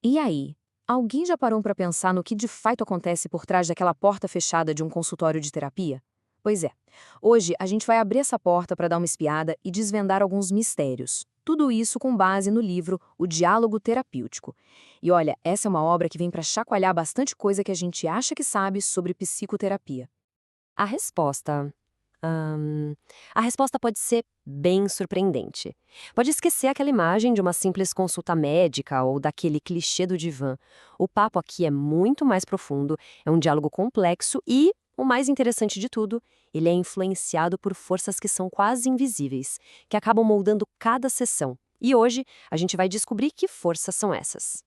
E aí, alguém já parou para pensar no que de fato acontece por trás daquela porta fechada de um consultório de terapia? Pois é, hoje a gente vai abrir essa porta para dar uma espiada e desvendar alguns mistérios. Tudo isso com base no livro O Diálogo Terapêutico. E olha, essa é uma obra que vem para chacoalhar bastante coisa que a gente acha que sabe sobre psicoterapia. A resposta. hum, a resposta pode ser bem surpreendente. Pode esquecer aquela imagem de uma simples consulta médica ou daquele clichê do divã. O papo aqui é muito mais profundo, é um diálogo complexo e, o mais interessante de tudo, ele é influenciado por forças que são quase invisíveis, que acabam moldando cada sessão. E hoje a gente vai descobrir que forças são essas.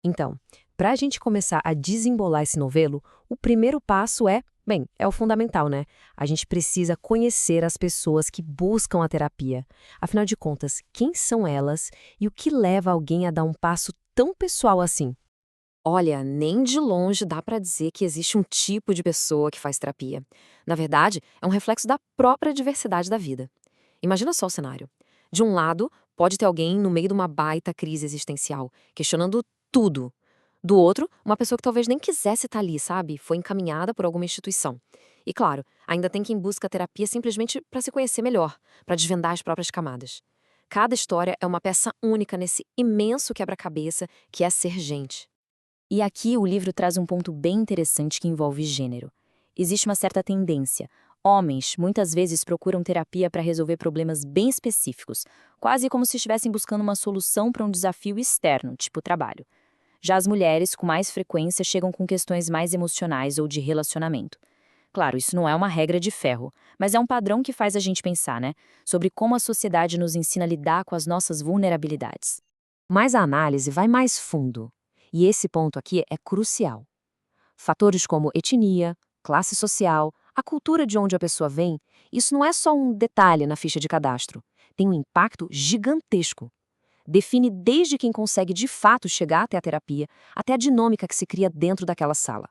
Então, para a gente começar a desembolar esse novelo, o primeiro passo é o fundamental, né? A gente precisa conhecer as pessoas que buscam a terapia. Afinal de contas, quem são elas e o que leva alguém a dar um passo tão pessoal assim? Olha, nem de longe dá para dizer que existe um tipo de pessoa que faz terapia. Na verdade, é um reflexo da própria diversidade da vida. Imagina só o cenário. De um lado, pode ter alguém no meio de uma baita crise existencial, questionando tudo. Do outro, uma pessoa que talvez nem quisesse estar ali, sabe? Foi encaminhada por alguma instituição. E claro, ainda tem quem busca a terapia simplesmente para se conhecer melhor, para desvendar as próprias camadas. Cada história é uma peça única nesse imenso quebra-cabeça que é ser gente. E aqui o livro traz um ponto bem interessante que envolve gênero. Existe uma certa tendência. Homens muitas vezes procuram terapia para resolver problemas bem específicos, quase como se estivessem buscando uma solução para um desafio externo, tipo trabalho. Já as mulheres, com mais frequência, chegam com questões mais emocionais ou de relacionamento. Claro, isso não é uma regra de ferro, mas é um padrão que faz a gente pensar, né? Sobre como a sociedade nos ensina a lidar com as nossas vulnerabilidades. Mas a análise vai mais fundo. E esse ponto aqui é crucial. Fatores como etnia, classe social, a cultura de onde a pessoa vem, isso não é só um detalhe na ficha de cadastro. Tem um impacto gigantesco. Define desde quem consegue de fato chegar até a terapia, até a dinâmica que se cria dentro daquela sala.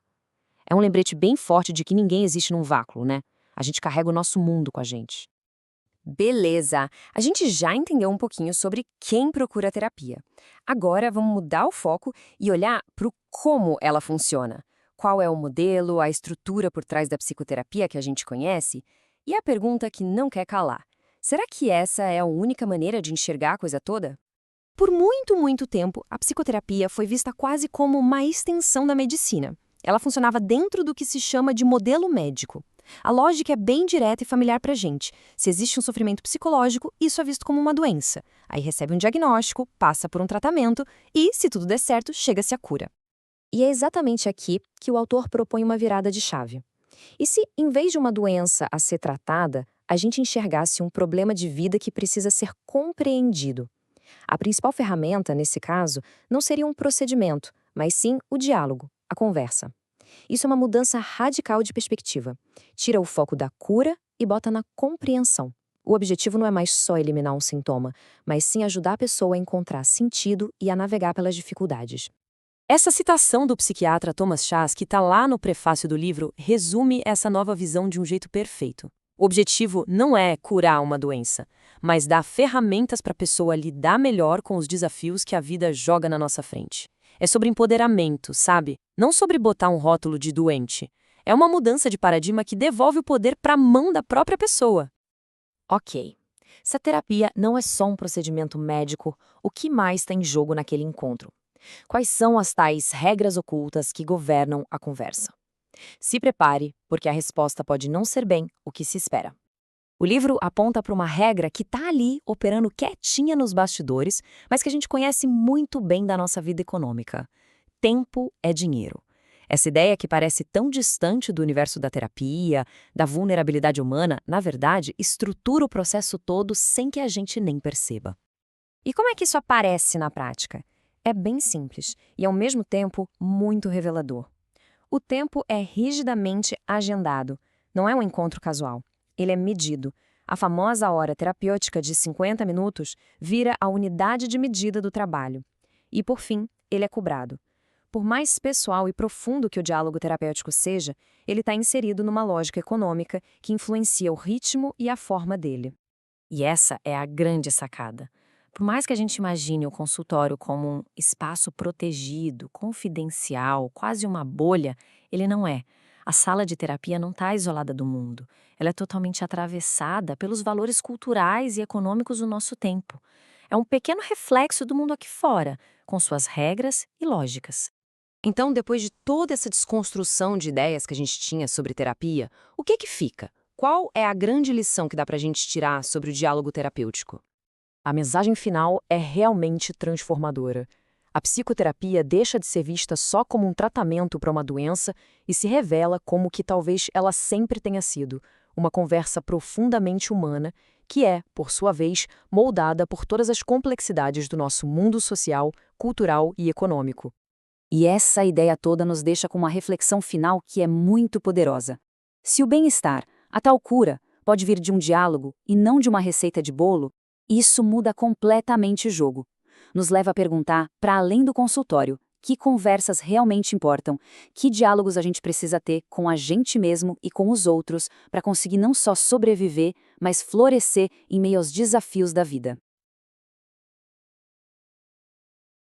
É um lembrete bem forte de que ninguém existe num vácuo, né? A gente carrega o nosso mundo com a gente. Beleza, a gente já entendeu um pouquinho sobre quem procura terapia. Agora vamos mudar o foco e olhar para o como ela funciona. Qual é o modelo, a estrutura por trás da psicoterapia que a gente conhece? E a pergunta que não quer calar: será que essa é a única maneira de enxergar a coisa toda? Por muito, muito tempo, a psicoterapia foi vista quase como uma extensão da medicina. Ela funcionava dentro do que se chama de modelo médico. A lógica é bem direta e familiar para a gente. Se existe um sofrimento psicológico, isso é visto como uma doença. Aí recebe um diagnóstico, passa por um tratamento e, se tudo der certo, chega-se à cura. E é exatamente aqui que o autor propõe uma virada de chave. E se, em vez de uma doença a ser tratada, a gente enxergasse um problema de vida que precisa ser compreendido? A principal ferramenta, nesse caso, não seria um procedimento, mas sim o diálogo, a conversa. Isso é uma mudança radical de perspectiva. Tira o foco da cura e bota na compreensão. O objetivo não é mais só eliminar um sintoma, mas sim ajudar a pessoa a encontrar sentido e a navegar pelas dificuldades. Essa citação do psiquiatra Thomas Szasz, que está lá no prefácio do livro, resume essa nova visão de um jeito perfeito. O objetivo não é curar uma doença, mas dar ferramentas para a pessoa lidar melhor com os desafios que a vida joga na nossa frente. É sobre empoderamento, sabe? Não sobre botar um rótulo de doente. É uma mudança de paradigma que devolve o poder para a mão da própria pessoa. Ok. Se a terapia não é só um procedimento médico, o que mais está em jogo naquele encontro? Quais são as tais regras ocultas que governam a conversa? Se prepare, porque a resposta pode não ser bem o que se espera. O livro aponta para uma regra que está ali, operando quietinha nos bastidores, mas que a gente conhece muito bem da nossa vida econômica. Tempo é dinheiro. Essa ideia que parece tão distante do universo da terapia, da vulnerabilidade humana, na verdade, estrutura o processo todo sem que a gente nem perceba. E como é que isso aparece na prática? É bem simples e, ao mesmo tempo, muito revelador. O tempo é rigidamente agendado, não é um encontro casual. Ele é medido. A famosa hora terapêutica de 50 minutos vira a unidade de medida do trabalho. E, por fim, ele é cobrado. Por mais pessoal e profundo que o diálogo terapêutico seja, ele está inserido numa lógica econômica que influencia o ritmo e a forma dele. E essa é a grande sacada. Por mais que a gente imagine o consultório como um espaço protegido, confidencial, quase uma bolha, ele não é. A sala de terapia não está isolada do mundo. Ela é totalmente atravessada pelos valores culturais e econômicos do nosso tempo. É um pequeno reflexo do mundo aqui fora, com suas regras e lógicas. Então, depois de toda essa desconstrução de ideias que a gente tinha sobre terapia, o que que fica? Qual é a grande lição que dá pra gente tirar sobre o diálogo terapêutico? A mensagem final é realmente transformadora. A psicoterapia deixa de ser vista só como um tratamento para uma doença e se revela como o que talvez ela sempre tenha sido, uma conversa profundamente humana que é, por sua vez, moldada por todas as complexidades do nosso mundo social, cultural e econômico. E essa ideia toda nos deixa com uma reflexão final que é muito poderosa. Se o bem-estar, a tal cura, pode vir de um diálogo e não de uma receita de bolo, isso muda completamente o jogo. Nos leva a perguntar, para além do consultório, que conversas realmente importam, que diálogos a gente precisa ter com a gente mesmo e com os outros para conseguir não só sobreviver, mas florescer em meio aos desafios da vida.